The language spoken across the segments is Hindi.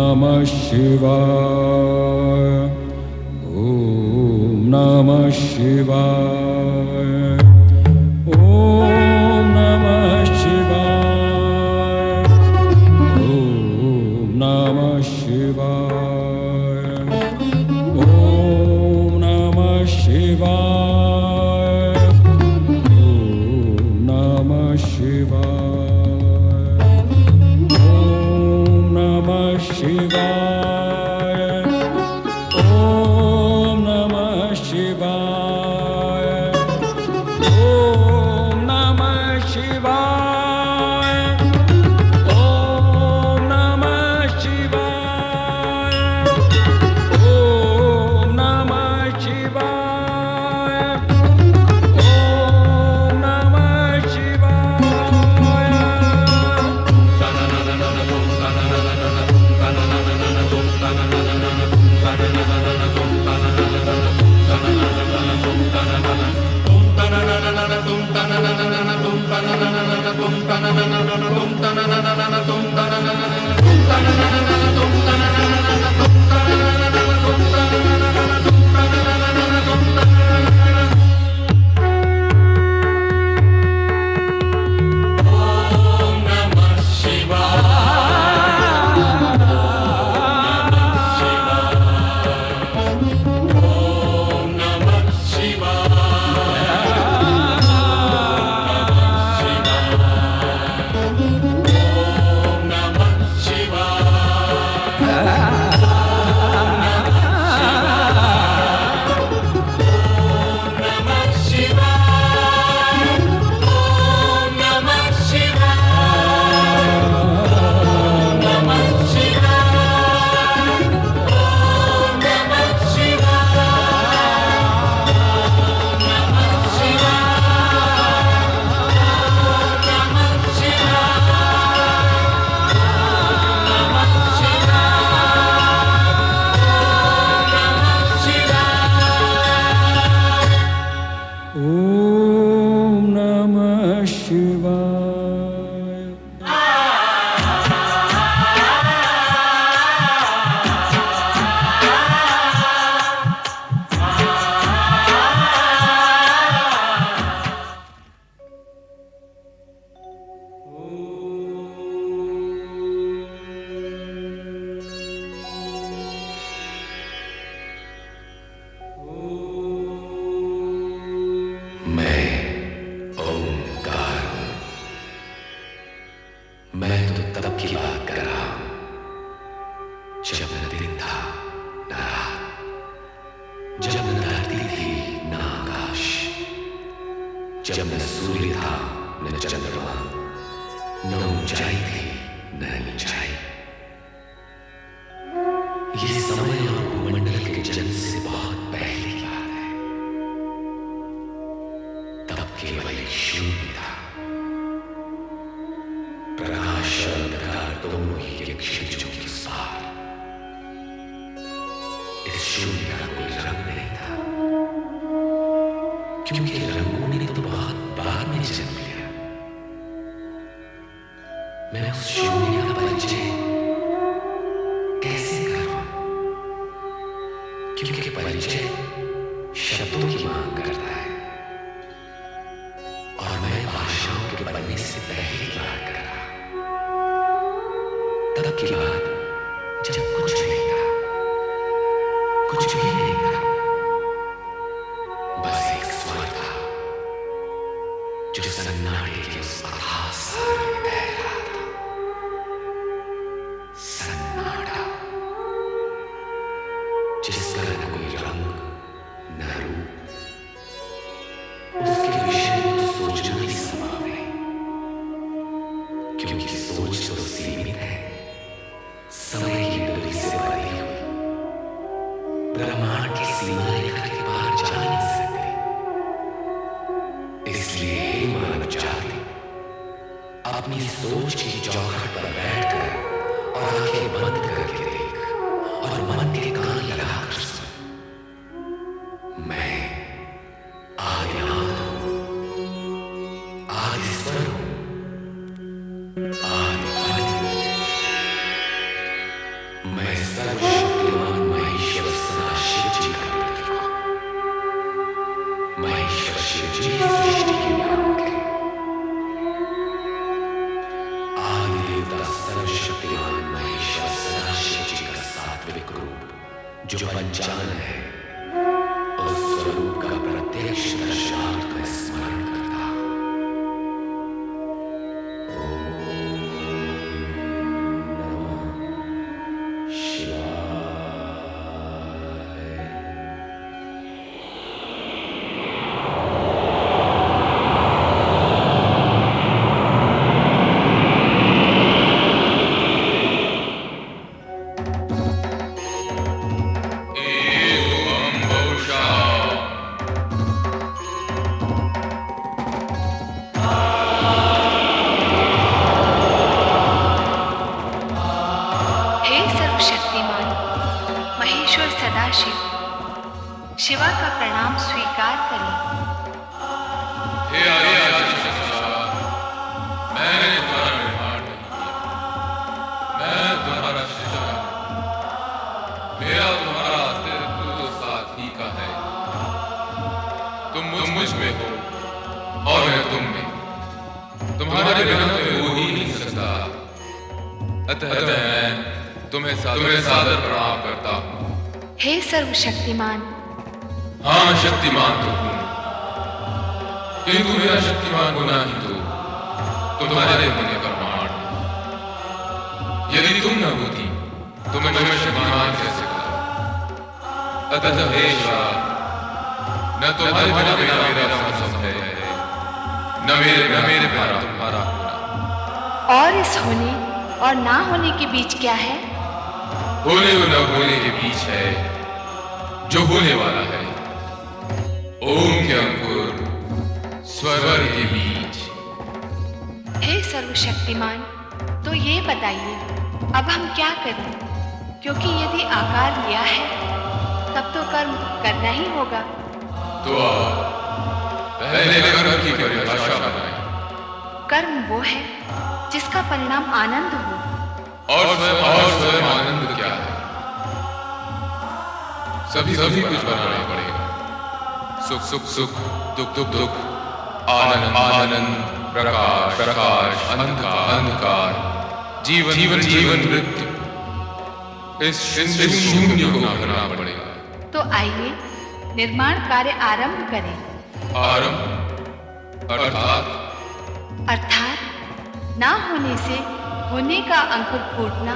नमः शिवाय। ॐ नमः शिवाय। ॐ नमः शिवाय। ॐ नमः शिवाय। ॐ नमः शिवाय। ॐ नमः शिवाय। ॐ नमः शिवाय। ॐ नमः शिवाय। ॐ नमः शिवाय। ॐ नमः शिवाय। ॐ नमः शिवाय। ॐ नमः शिवाय। ॐ नमः शिवाय। मैं तो तब की बात कर रहा हूं जब न दिन था न रात, जब न धरती थी न आकाश, जब न सूर्य था न चंद्रमा, न ऊंचाई थी न नीचाई। ये समय और भूमंडल के जन्म से बहुत पहले की बात है। तब केवल एक शून्य था। प्रकाश और अंधकार दोनों ही एक क्षितिजों के साथ। इस शून्य का कोई रंग नहीं था, क्योंकि रंगों ने तो बहुत बाद में जन्म लिया। मैं उस शून्य का परिचय कैसे करूं? क्योंकि परिचय शब्दों की मांग करता है, और मैं भाषाओं के बनने से पहले की बात कर रहा हूं। तब की बात जब कुछ नहीं था, कुछ भी नहीं था, बस एक स्वर था जो सन्नाटे के उस अथाह सागर में बह रहा था। सन्नाटा जिसका न कोई रंग न रूप, उसके विषय में तो सोचना भी संभव नहीं, क्योंकि सोच तो सीमित है, समय की डोरी से बंधी हुई, ब्रह्मांड की सीमा रेखा के पार जा नहीं सकती। इसलिए हे मानव जाति, अपनी सोच की चौखट पर बैठकर और आंखें बंद करके देख, और मन के कान लगाकर सुन। मैं आदिनाथ हूं, आदिस्वर हूं, आदिवादी। मैं जो पंचानन है, उस स्वरूप का प्रत्यक्ष दर्शनार्थ में स्मरण करता। शिवा का प्रणाम स्वीकार करें। मैंने तुम्हारा निर्माण नहीं किया, मैं तुम्हारा सृजन, मेरा तुम्हारा अस्तित्व तो साथ ही का है। तुम मुझ में हो और मैं तुम में, तुम्हारे बिना तो हो ही नहीं सकता। अतः मैं तुम्हें सादर प्रणाम करता हूँ। हे सर्वशक्तिमान। हाँ, मैं शक्तिमान तो हूँ, किंतु मेरा शक्तिमान होना ही तो तुम्हारे होने का प्रमाण है। यदि तुम न होती तो मैं शक्तिमान कैसे होता? अतः हे शिवा, न तुम्हारे बिना मेरा संभव है, न मेरे बिना तुम्हारा होना। और इस होने और ना होने के बीच क्या है? होने और न होने के बीच है जो होने वाला है। ओम के अंकुर स्वर के बीच। हे सर्वशक्तिमान, तो ये बताइए अब हम क्या करें? क्योंकि यदि आकार लिया है तब तो कर्म करना ही होगा। तो पहले कर्म की परिभाषा बनाएं। कर्म वो है जिसका परिणाम आनंद हो। और स्वयं आनंद क्या है? सभी कुछ बनाना पड़ेगा। सुख, दुख, आनंद, प्रकाश, अंधकार, जीवन, मृत्यु। इस शून्य को भरना पड़ेगा। तो आइए निर्माण कार्य आरंभ करें। आरंभ अर्थात ना होने से होने का अंकुर फूटना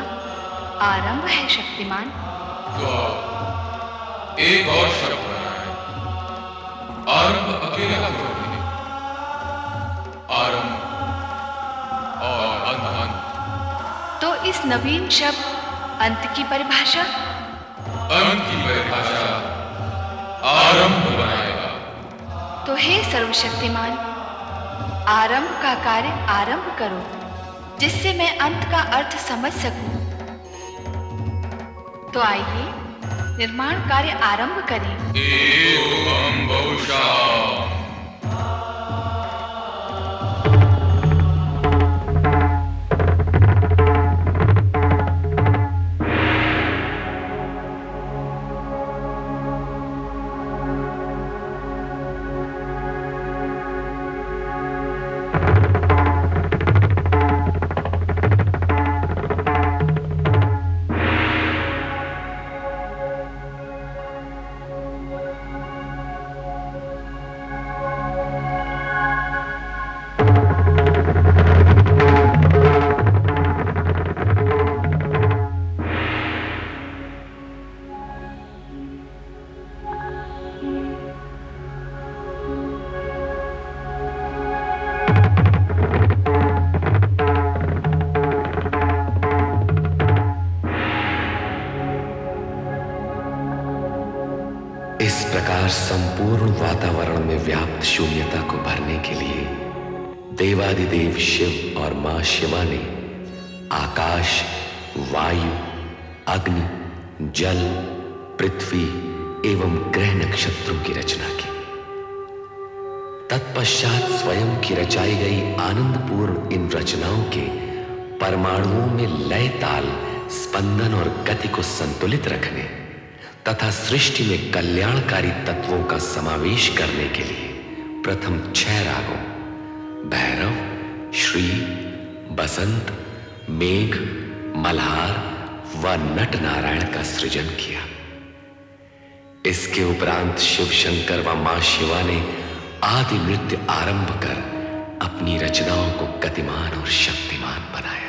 आरंभ है शक्तिमान। तो एक और शब्द आरंभ अकेला क्यों नहीं? आरंभ और अंत। तो इस नवीन शब्द अंत की परिभाषा? अंत की परिभाषा आरंभ बनाएगा। तो हे सर्वशक्तिमान, आरंभ का कार्य आरंभ करो, जिससे मैं अंत का अर्थ समझ सकूं। तो आइए निर्माण कार्य आरंभ करें। एवं बहुशः। इस प्रकार संपूर्ण वातावरण में व्याप्त शून्यता को भरने के लिए देवादिदेव शिव और मां शिवा ने आकाश, वायु, अग्नि, जल, पृथ्वी एवं ग्रह नक्षत्रों की रचना की। तत्पश्चात स्वयं की रचाई गई आनंदपूर्ण इन रचनाओं के परमाणुओं में लय, ताल, स्पंदन और गति को संतुलित रखने तथा सृष्टि में कल्याणकारी तत्वों का समावेश करने के लिए प्रथम 6 रागों भैरव, श्री, बसंत, मेघ, मल्हार व नट नारायण का सृजन किया। इसके उपरांत शिव शंकर व मां शिवा ने आदि नृत्य आरंभ कर अपनी रचनाओं को गतिमान और शक्तिमान बनाया।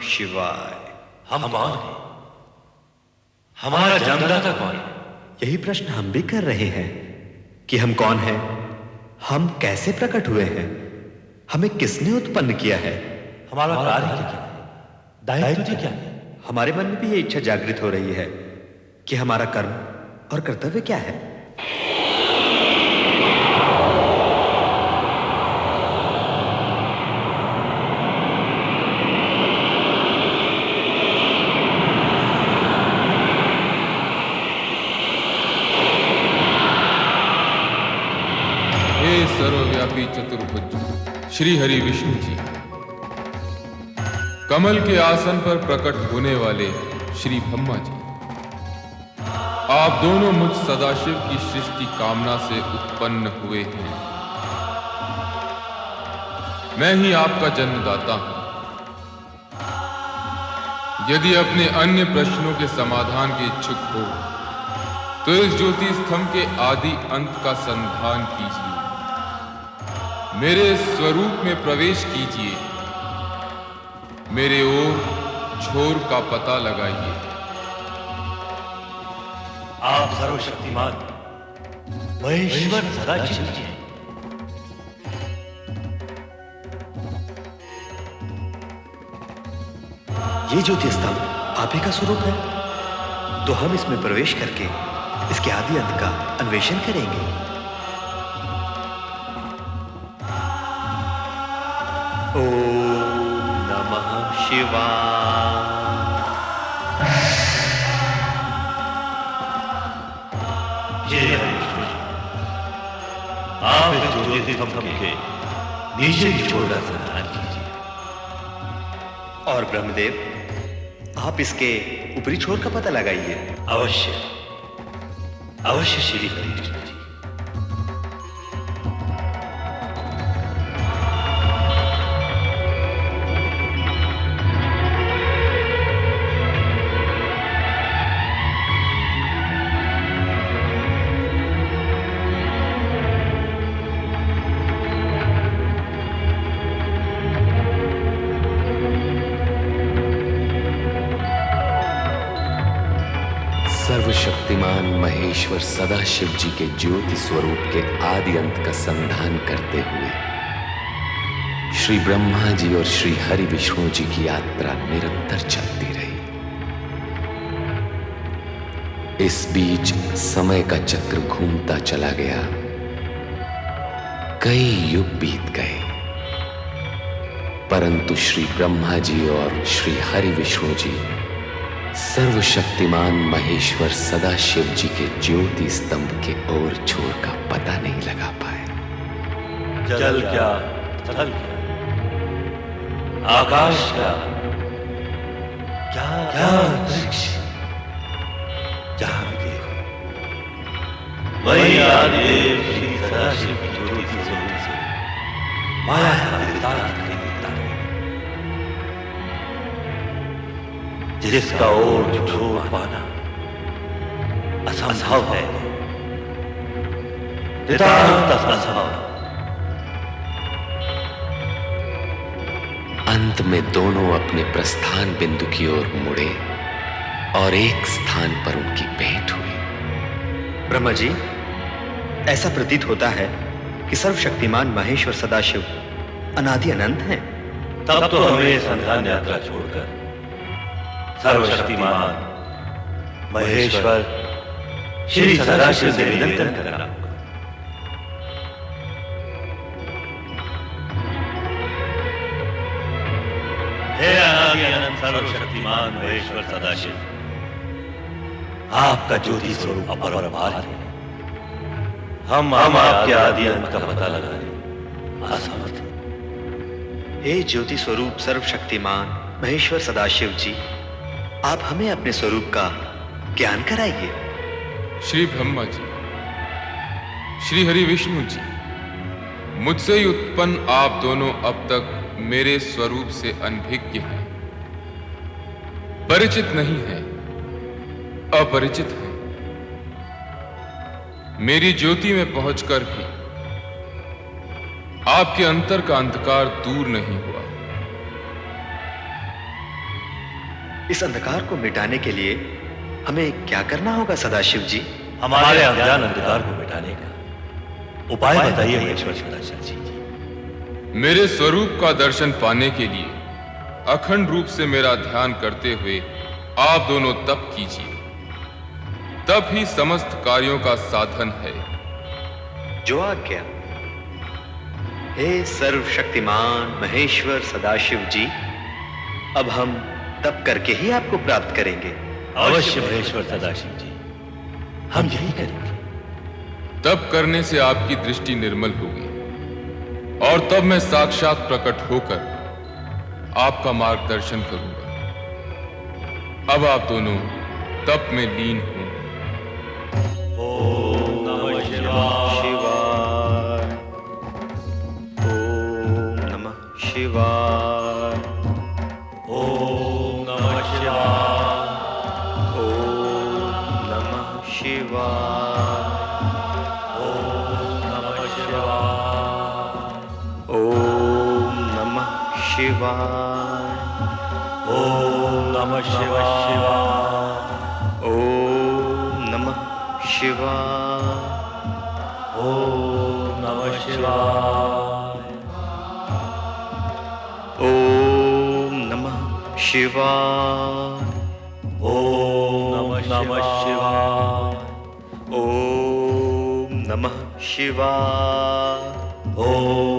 शिवाय। हम कौन हैं? हमारा जन्मदाता कौन है? यही प्रश्न हम भी कर रहे हैं कि हम कौन हैं, हम कैसे प्रकट हुए हैं, हमें किसने उत्पन्न किया है, हमारा कार्य क्या है, दायित्व क्या है? हमारे मन में भी ये इच्छा जागृत हो रही है कि हमारा कर्म और कर्तव्य क्या है। हे सर्वव्यापी चतुर्भुज श्री हरि विष्णु जी, कमल के आसन पर प्रकट होने वाले श्री ब्रह्मा जी, आप दोनों मुझ सदाशिव की सृष्टि कामना से उत्पन्न हुए हैं। मैं ही आपका जन्मदाता हूं। यदि अपने अन्य प्रश्नों के समाधान के इच्छुक हो तो इस ज्योति स्तंभ के आदि अंत का संधान कीजिए, मेरे स्वरूप में प्रवेश कीजिए, मेरे ओर छोर का पता लगाइए। आप सर्वशक्तिमान महेश्वर सदाशिव जी हैं। ये ज्योति स्तंभ आप ही का स्वरूप है, तो हम इसमें प्रवेश करके इसके आदि अंत का अन्वेषण करेंगे। ओम नमः शिवाय। जय हरिकृष्ण जी, आप इस ज्योति स्तंभ के नीचे की छोर का संधान कीजिए। और ब्रह्मदेव, आप इसके ऊपरी छोर का पता लगाइए। अवश्य अवश्य श्री हरिकृष्ण जी। सर्वशक्तिमान महेश्वर सदाशिव जी के ज्योति स्वरूप के आदि अंत का संधान करते हुए श्री ब्रह्मा जी और श्री हरि विष्णु जी की यात्रा निरंतर चलती रही। इस बीच समय का चक्र घूमता चला गया, कई युग बीत गए, परंतु श्री ब्रह्मा जी और श्री हरि विष्णु जी सर्वशक्तिमान महेश्वर सदाशिव जी के ज्योति स्तंभ के ओर छोर का पता नहीं लगा पाए। जल क्या, थल क्या, आकाश क्या, क्या क्या अंतरिक्ष, जहां भी देखो वही आदिदेव श्री सदाशिव की ज्योति स्वरूप से माया का विस्तार दिखता है, जिसका और छोड़ पाना असंभव है, नितांत असंभव। अंत में दोनों अपने प्रस्थान बिंदु की ओर मुड़े और एक स्थान पर उनकी भेंट हुई। ब्रह्मा जी, ऐसा प्रतीत होता है कि सर्वशक्तिमान महेश्वर सदाशिव अनादि अनंत हैं। तब तो हमें संधान यात्रा छोड़कर सर्वशक्तिमान महेश्वर श्री सदाशिव से निवेदन करना होगा। हे अनादि अनंत सर्वशक्तिमान महेश्वर सदाशिव, आपका ज्योति स्वरूप अपरंपार है। हम आपके आदि अंत का पता लगाने असमर्थ हैं। हे ज्योति स्वरूप सर्वशक्तिमान महेश्वर सदाशिव जी, आप हमें अपने स्वरूप का ज्ञान कराइए। श्री ब्रह्मा जी, श्री हरि विष्णु जी, मुझसे ही उत्पन्न आप दोनों अब तक मेरे स्वरूप से अनभिज्ञ हैं, परिचित नहीं हैं, अपरिचित हैं। मेरी ज्योति में पहुंचकर भी आपके अंतर का अंधकार दूर नहीं हुआ। इस अंधकार को मिटाने के लिए हमें क्या करना होगा सदाशिव जी? हमारे अज्ञान अंधकार को मिटाने का उपाय बताइए महेश्वर सदाशिव जी। मेरे स्वरूप का दर्शन पाने के लिए अखंड रूप से मेरा ध्यान करते हुए आप दोनों तप कीजिए, तप ही समस्त कार्यों का साधन है। जो आज्ञा। हे सर्वशक्तिमान महेश्वर सदाशिव जी, अब हम तप करके ही आपको प्राप्त करेंगे। अवश्य महेश्वर सदाशिव जी, हम यही करेंगे। तप करने से आपकी दृष्टि निर्मल होगी और तब मैं साक्षात प्रकट होकर आपका मार्गदर्शन करूंगा। अब आप दोनों तप में लीन हों। ओम नमः शिवाय। ओम नमः शिवाय। ओम नमः शिवाय। ओम नमः शिवाय। ओम नमः शिवाय। ओम नमः शिवाय। ओम नमः शिवाय। ओम नमः शिवाय। ओम नमः शिवाय। ओम नमः शिवाय। ओम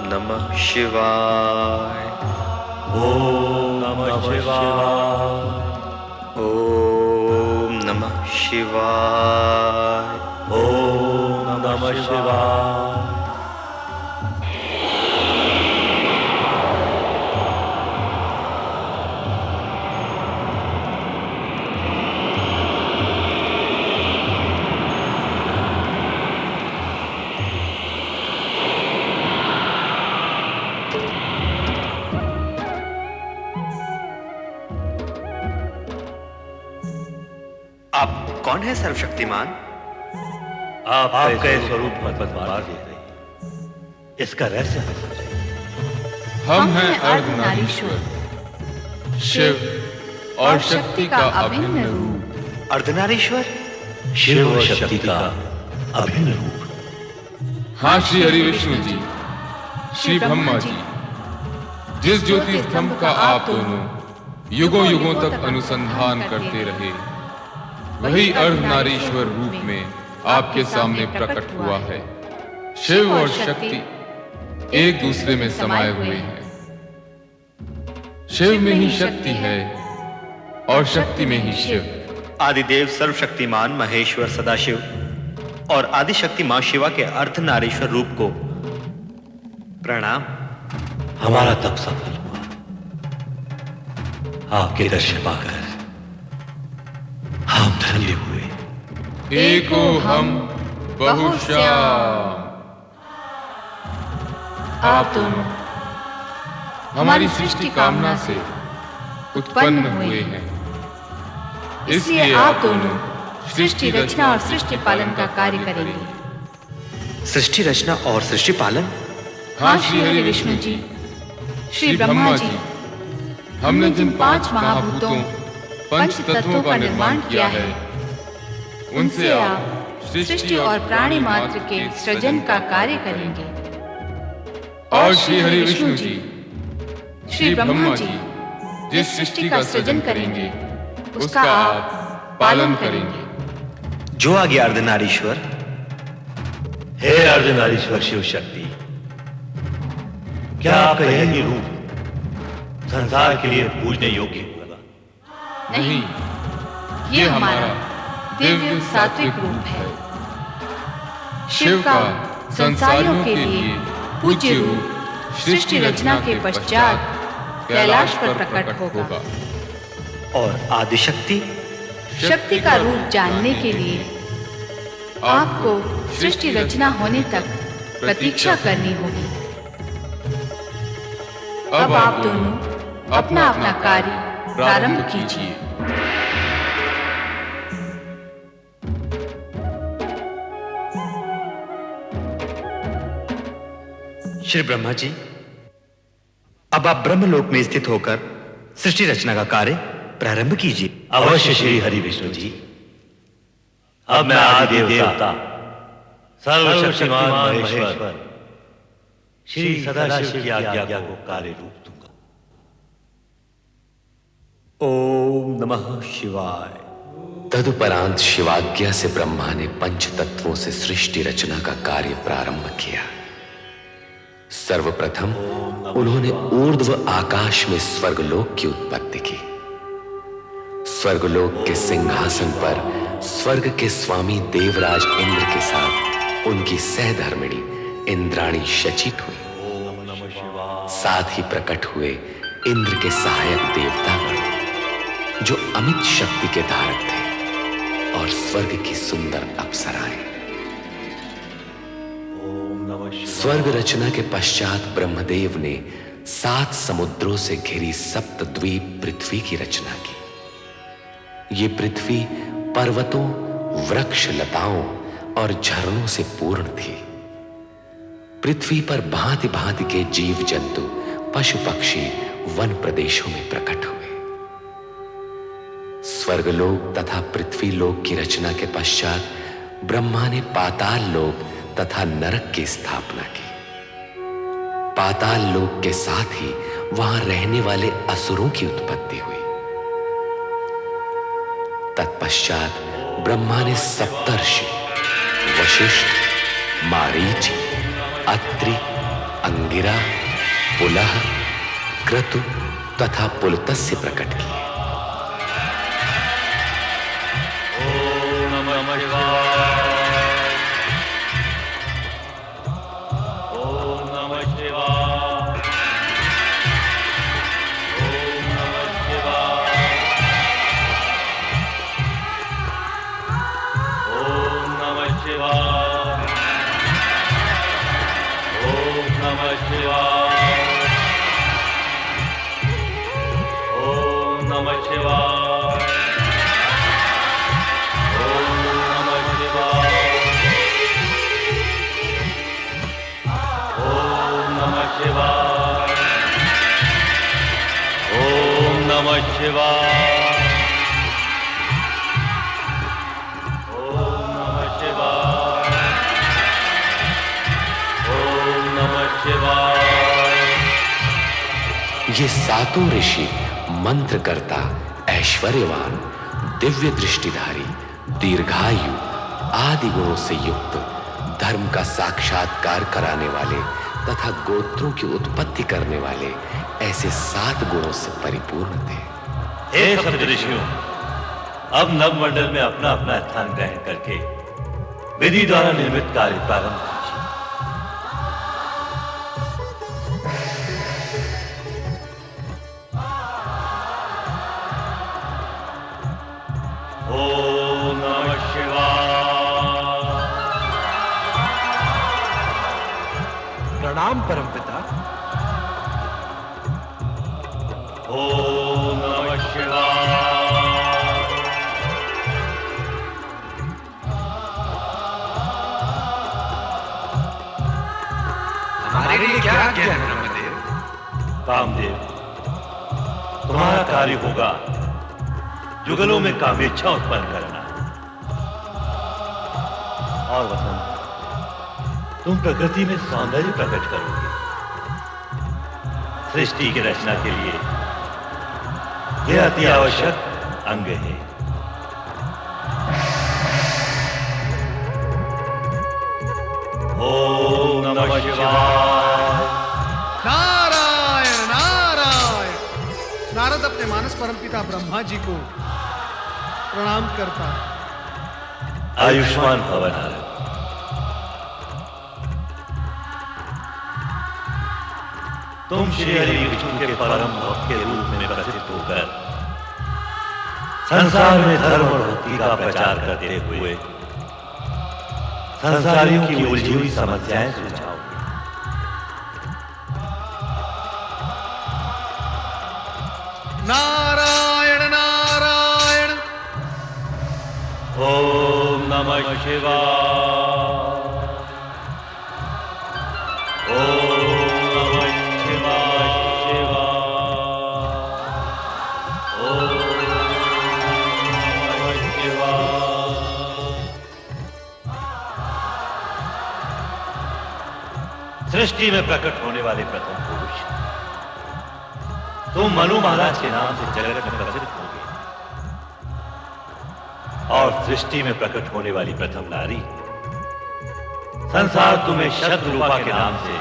नमः शिवाय। ओम नमः शिवाय। ओम नमः शिवाय। ओम नमः शिवाय। आप कौन है सर्वशक्तिमान? आपका ये स्वरूप मत बार दे रही, इसका रहस्य है समझे। हम हैं अर्धनारीश्वर, शिव और शक्ति का अभिन्न रूप। अर्धनारीश्वर? शिव और शक्ति का अभिन्न रूप। हाँ श्री हरि विष्णु जी, श्री ब्रह्मा जी, जिस ज्योति स्तंभ का आप दोनों युगों युगों तक अनुसंधान करते रहे, वही अर्धनारीश्वर रूप में आपके सामने प्रकट हुआ है। शिव और शक्ति एक दूसरे में समाये हुए हैं। शिव में ही शक्ति है और शक्ति में ही शिव। आदिदेव सर्वशक्तिमान महेश्वर सदाशिव और आदिशक्ति मां शिवा के अर्धनारीश्वर रूप को प्रणाम। हमारा तप सफल हुआ। आपके दर्शन पाकर हम धन्य हुए। एको हम बहुश्याम। आप दोनों हमारी सृष्टि कामना से उत्पन्न हुए हैं, इसलिए आप दोनों सृष्टि रचना और सृष्टि पालन का कार्य करेंगे। सृष्टि रचना और सृष्टि पालन? हाँ श्री हरि विष्णु जी, श्री ब्रह्मा जी, हमने जिन 5 महाभूतों पंच तत्वों का निर्माण किया है, उनसे आप सृष्टि और प्राणी मात्र के सृजन का कार्य करेंगे। और श्री हरि विष्णु जी, श्री ब्रह्मा जी जिस सृष्टि का सृजन करेंगे, उसका आप पालन करेंगे। जो आ गया अर्धनारीश्वर। हे अर्धनारीश्वर शिव शक्ति, क्या आपका यह रूप संसार के लिए पूजने योग्य होगा? नहीं, ये हमारा दिव्य सात्विक रूप है। शिव का संसारियों के लिए पूज्य रूप सृष्टि रचना के पश्चात कैलाश पर प्रकट होगा। और आदिशक्ति? शक्ति का रूप जानने के लिए आपको सृष्टि रचना होने तक प्रतीक्षा करनी होगी। अब आप दोनों अपना अपना कार्य प्रारंभ कीजिए। श्री ब्रह्मा जी, अब आप ब्रह्मलोक में स्थित होकर सृष्टि रचना का कार्य प्रारंभ कीजिए। अवश्य श्री हरि विष्णु जी। अब मैं आदि देवता सर्वशक्तिमान महेश्वर श्री सदाशिव की आज्ञा को कार्य रूप दूंगा। ओम नमः शिवाय। तदुपरांत शिवाज्ञा से ब्रह्मा ने पंच तत्वों से सृष्टि रचना का कार्य प्रारंभ किया। सर्वप्रथम उन्होंने ऊर्ध्व आकाश में स्वर्गलोक की उत्पत्ति की। स्वर्गलोक के सिंहासन पर स्वर्ग के स्वामी देवराज इंद्र के साथ उनकी सहधर्मिणी इंद्राणी शचित हुई। साथ ही प्रकट हुए इंद्र के सहायक देवतागण जो अमित शक्ति के धारक थे और स्वर्ग की सुंदर अप्सराएं। स्वर्ग रचना के पश्चात ब्रह्मदेव ने 7 समुद्रों से घिरी सप्तद्वीप पृथ्वी की रचना की। ये पृथ्वी पर्वतों, वृक्ष, लताओं और झरनों से पूर्ण थी। पृथ्वी पर भांति भांति के जीव जंतु, पशु पक्षी वन प्रदेशों में प्रकट हुए। स्वर्गलोक तथा पृथ्वी लोक की रचना के पश्चात ब्रह्मा ने पाताल लोक तथा नरक की स्थापना की। पाताल लोक के साथ ही वहां रहने वाले असुरों की उत्पत्ति हुई। तत्पश्चात ब्रह्मा ने सप्तर्षि वशिष्ठ, मारीच, अत्रि, अंगिरा, पुलह, क्रतु तथा पुलत्स्य प्रकट किए। ओम नमः शिवाय। ओम नमः शिवाय। ओम नमः शिवाय। ओम नमः शिवाय। ओम नमः शिवाय। ओम नमः शिवाय। ओम नमः शिवाय। ओम नमः शिवाय। ओम नमः शिवाय। ये सातों ऋषि मंत्रकर्ता, ऐश्वर्यवान, दिव्य दृष्टिधारी, दीर्घायु आदि गुणों से युक्त, धर्म का साक्षात्कार कराने वाले तथा गोत्रों की उत्पत्ति करने वाले ऐसे 7 गुणों से परिपूर्ण थे। हे सप्तऋषियों, अब नवमंडल में अपना अपना स्थान ग्रहण करके विधि द्वारा निर्मित कार्य प्रारंभ कीजिए। ओम नमः शिवाय। प्रणाम परमपिता। ओम नमः शिवाय। हमारे लिए क्या आज्ञा है ब्रह्मदेव? कामदेव, तुम्हारा कार्य होगा जुगलों में कामेच्छा उत्पन्न करना। और वसंत, तुम प्रकृति में सौंदर्य प्रकट करोगे। सृष्टि की रचना के लिए यह अति आवश्यक अंग है। ओम नमः शिवाय। नारायण नारायण। नारद अपने मानस परमपिता ब्रह्मा जी को प्रणाम करता। आयुष्मान भव नारद। तुम श्री हरि विष्णु के परम भक्त के रूप में प्रसिद्ध होकर संसार में धर्म और भक्ति का प्रचार करते हुए संसारियों की उलझी हुई समस्याएं सुलझाओगे। नारायण नारायण। ओम नमः शिवाय। ओम नमः शिवाय शिवाय। ओम नमः शिवाय। सृष्टि में प्रकट होने वाले प्रथम पुरुष तुम मनु महाराज के नाम से जगत में प्रसिद्ध होगे। और सृष्टि में प्रकट होने वाली प्रथम नारी संसार तुम्हें शतरूपा के नाम से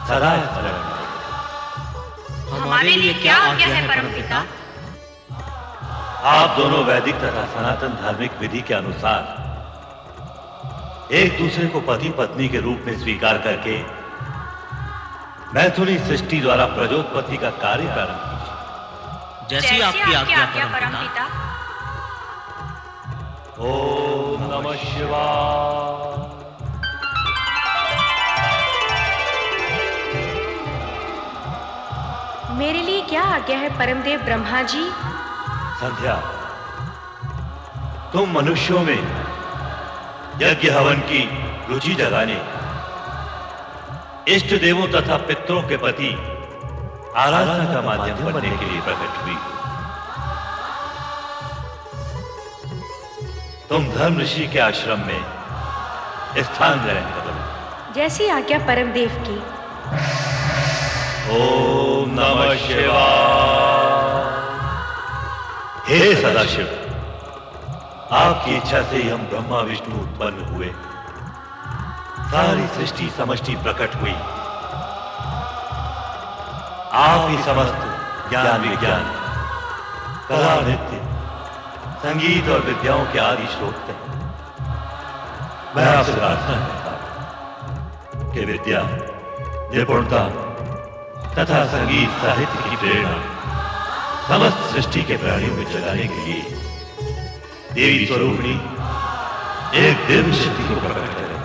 सदा स्मरण करेगा। हमारे लिए क्या आज्ञा है परमपिता? आप दोनों वैदिक तथा सनातन धार्मिक विधि के अनुसार एक दूसरे को पति पत्नी के रूप में स्वीकार करके मैथुनी सृष्टि द्वारा प्रजोत्पत्ति का कार्य प्रारंभ कीजिए। जैसी आपकी आज्ञा परमपिता। ओम नमः शिवाय। मेरे लिए क्या आज्ञा है परमदेव ब्रह्मा जी? संध्या, तुम मनुष्यों में यज्ञ हवन की रुचि जगाने, इष्ट देवों तथा पितरों के प्रति आराधना का माध्यम बनने के लिए प्रकट हुई। तुम धर्म ऋषि के आश्रम में स्थान ग्रहण करो। जैसी आज्ञा परम देव की। ओम नमः शिवाय। हे सदाशिव, आपकी इच्छा से ही हम ब्रह्मा विष्णु उत्पन्न हुए। सारी सृष्टि समष्टि प्रकट हुई। आप ही समस्त ज्ञान विज्ञान, कला नृत्य, संगीत और विद्याओं के आदि स्रोत हैं। मैं आपसे प्रार्थना करता हूं कि विद्या, निपुणता तथा संगीत साहित्य की प्रेरणा समस्त सृष्टि के प्राणियों में जगाने के लिए देवी स्वरूपिणी एक दिव्य शक्ति को प्रकट करें,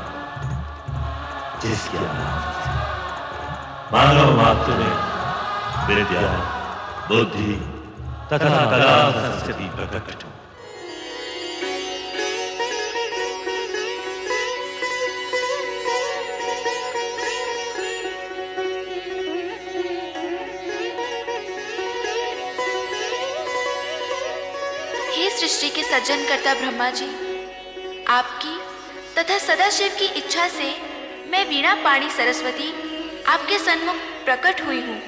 जिसके मानव मात्र में विद्या, बुद्धि तथा कला संस्कृति प्रकट हो। हे सृष्टि के सृजनकर्ता ब्रह्मा जी, आपकी तथा सदाशिव की इच्छा से मैं वीणा पाणी सरस्वती आपके सन्मुख प्रकट हुई हूँ।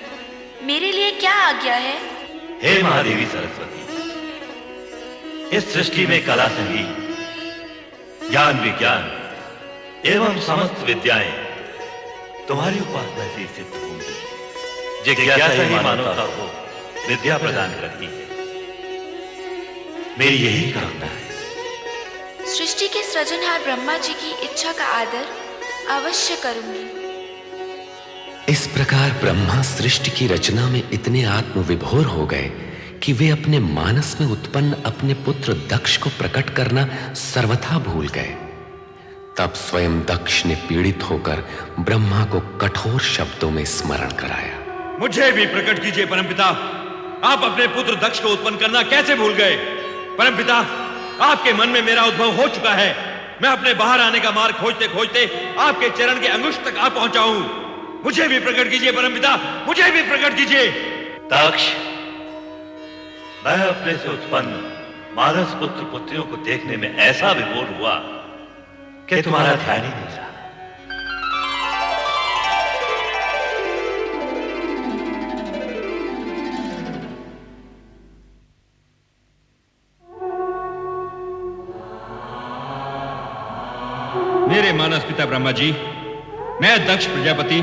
मेरे लिए क्या आज्ञा है? हे महादेवी सरस्वती, इस सृष्टि में कला संगीत, ज्ञान विज्ञान एवं समस्त विद्याएं तुम्हारी उपासना से सिद्ध होंगी। जिज्ञासा ही मानवता को विद्या प्रदान करती है। मेरी यही कामना है। सृष्टि के सृजनहार ब्रह्मा जी की इच्छा का आदर अवश्य करूंगी। इस प्रकार ब्रह्मा सृष्टि की रचना में इतने आत्मविभोर हो गए कि वे अपने मानस में उत्पन्न अपने पुत्र दक्ष को प्रकट करना सर्वथा भूल गए। तब स्वयं दक्ष ने पीड़ित होकर ब्रह्मा को कठोर शब्दों में स्मरण कराया। मुझे भी प्रकट कीजिए परमपिता। आप अपने पुत्र दक्ष को उत्पन्न करना कैसे भूल गए? परमपिता, आपके मन में मेरा उद्भव हो चुका है। मैं अपने बाहर आने का मार्ग खोजते खोजते आपके चरण के अंगुष्ठ तक आ पहुंचा हूं। मुझे भी प्रकट कीजिए परमपिता, मुझे भी प्रकट कीजिए। दक्ष, मैं अपने से उत्पन्न मानस पुत्र पुत्रियों को देखने में ऐसा विभोर हुआ कि तुम्हारा ध्यान ही नहीं रहा। मेरे मानस पिता ब्रह्मा जी, मैं दक्ष प्रजापति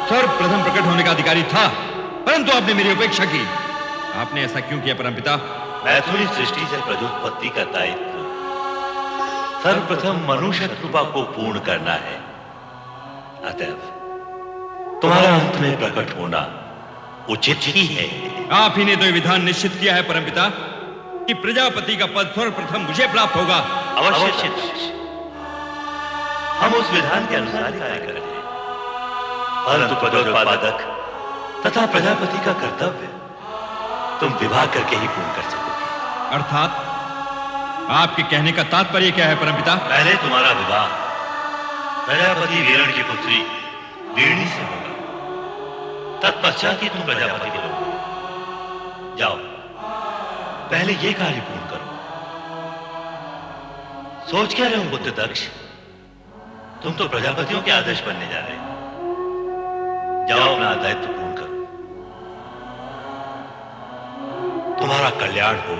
सर्वप्रथम प्रकट होने का अधिकारी था, परंतु आपने मेरी उपेक्षा की। आपने ऐसा क्यों किया परमपिता? मैथुनी सृष्टि से प्रजोत्पत्ति का दायित्व सर्वप्रथम मनुष्य कृपा को पूर्ण करना है। अतएव तुम्हारा अंत में प्रकट होना उचित ही है। आप ही ने तो यह विधान निश्चित किया है परमपिता कि प्रजापति का पद सर्वप्रथम मुझे प्राप्त होगा। अवश्य हम उस विधान के अनुसार ही कार्य करेंगे, परंतु पदोत्पादक तथा प्रजापति का कर्तव्य तुम विवाह करके ही पूर्ण कर सकोगे। अर्थात आपके कहने का तात्पर्य क्या है परमपिता? पहले तुम्हारा विवाह प्रजापति वीरण की पुत्री वीरणी से होगा, तत्पश्चात ही तुम प्रजापति के लोग। जाओ, पहले ये कार्य पूर्ण करो। सोच क्या रहे हो पुत्र दक्ष? तुम तो प्रजापतियों के आदर्श बनने जा रहे हो। जाओ, अपना दायित्व पूर्ण करो। तुम्हारा कल्याण हो।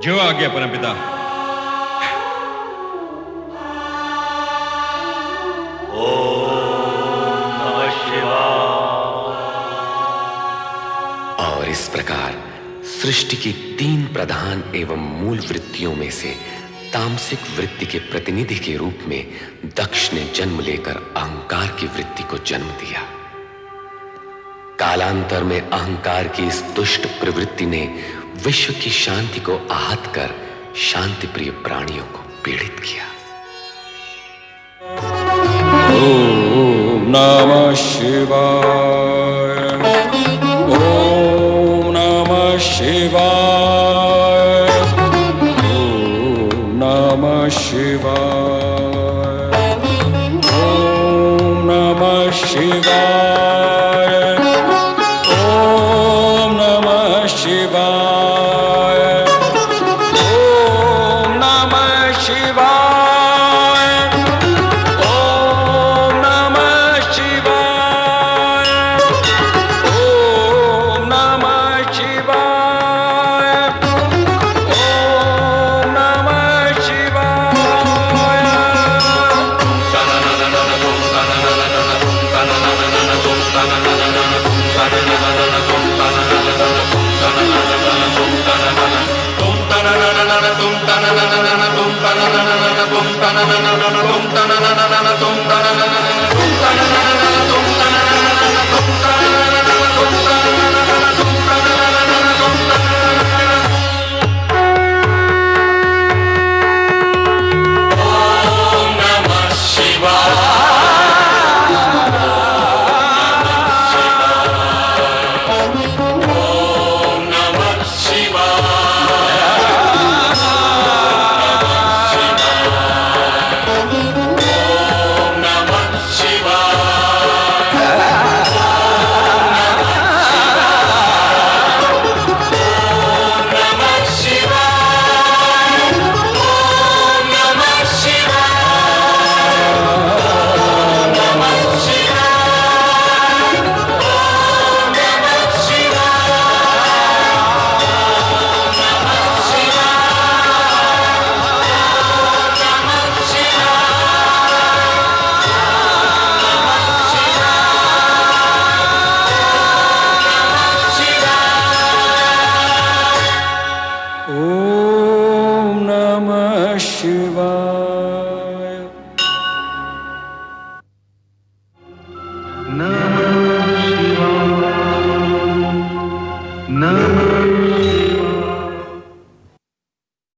जो आ गया परमपिता। ओम नमः शिवाय। और इस प्रकार सृष्टि की 3 प्रधान एवं मूल वृत्तियों में से तामसिक वृत्ति के प्रतिनिधि के रूप में दक्ष ने जन्म लेकर अहंकार की वृत्ति को जन्म दिया। कालांतर में अहंकार की इस दुष्ट प्रवृत्ति ने विश्व की शांति को आहत कर शांति प्रिय प्राणियों को पीड़ित किया। ओम नमः शिवाय। ओम नमः शिवाय। ओम तुम